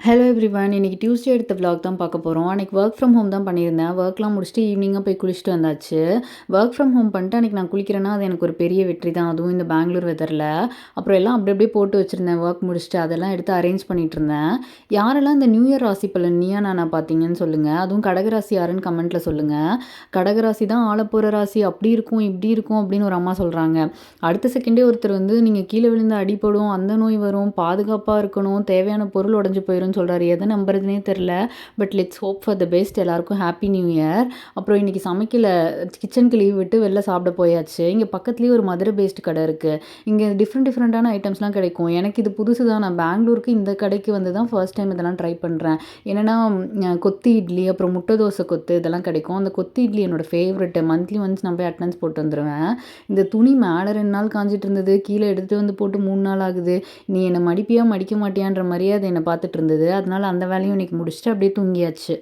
Hello everyone. இன்னைக்கு Tuesday எடுத்த vlog தான் பார்க்க போகிறோம். அன்றைக்கி ஒர்க் ஃப்ரம் ஹோம் தான் பண்ணியிருந்தேன். ஒர்க்லாம் முடிச்சுட்டு ஈவினிங்காக போய் குளிச்சுட்டு வந்தாச்சு. ஒர்க் ஃப்ரம் ஹோம் பண்ணிட்டு அன்றைக்கி நான் குளிக்கிறேன்னா அது எனக்கு ஒரு பெரிய வெற்றி தான். அதுவும் இந்த பெங்களூர் வெதரில். அப்புறம் எல்லாம் அப்படி அப்படியே போட்டு வச்சுருந்தேன். ஒர்க் முடிச்சுட்டு அதெல்லாம் எடுத்து அரேஞ்ச் பண்ணிட்டு இருந்தேன். யாரெல்லாம் இந்த நியூ இயர் ராசி பலன் நீயா நானா பார்த்தீங்கன்னு சொல்லுங்கள். அதுவும் கடகராசி யாருன்னு கமெண்ட்டில் சொல்லுங்கள். கடகராசி தான் ஆளப்போகிற ராசி, அப்படி இருக்கும் இப்படி இருக்கும் அப்படின்னு ஒரு அம்மா சொல்கிறாங்க. அடுத்த செகண்டே ஒருத்தர் வந்து நீங்கள் கீழே விழுந்து அடிபடும், அந்த நோய் வரும், பாதுகாப்பாக இருக்கணும், தேவையான பொருள் உடஞ்சி போயிடும் சொல்கிறாரு. எதை நம்புறதுனே தெரில. But let's hope for the best. எல்லாருக்கும் ஹாப்பி நியூ இயர். அப்புறம் இன்றைக்கி சமைக்கல, கிச்சனுக்கு லீவ் விட்டு வெளில சாப்பிட போயாச்சு. இங்கே பக்கத்துலேயே ஒரு மதுரை பேஸ்ட் கடை இருக்குது. இங்கே டிஃப்ரெண்ட்டான ஐட்டம்ஸ்லாம் கிடைக்கும். எனக்கு இது புதுசு தான். நான் பெங்களூருக்கு இந்த கடைக்கு வந்து தான் ஃபர்ஸ்ட் டைம் இதெல்லாம் ட்ரை பண்ணுறேன். என்னென்னா கொத்து இட்லி, அப்புறம் முட்டை தோசை கொத்து இதெல்லாம் கிடைக்கும். அந்த கொத்து இட்லி என்னோட ஃபேவரெட்டு. மந்த்லி ஒன்ஸ் நான் போய் அட்டனன்ஸ் போட்டு வந்துடுவேன். இந்த துணி மேலே 2 நாள் காஞ்சிட்டு இருந்தது, கீழே எடுத்துகிட்டு வந்து போட்டு 3 நாள் ஆகுது. நீ என்னை மடிப்பியா மடிக்க மாட்டியான்ற மாதிரியே அது என்னை பார்த்துட்டு இருந்தது. அதனால அந்த வேலையும் இன்னைக்கு முடிச்சுட்டு அப்படியே தூங்கியாச்சு.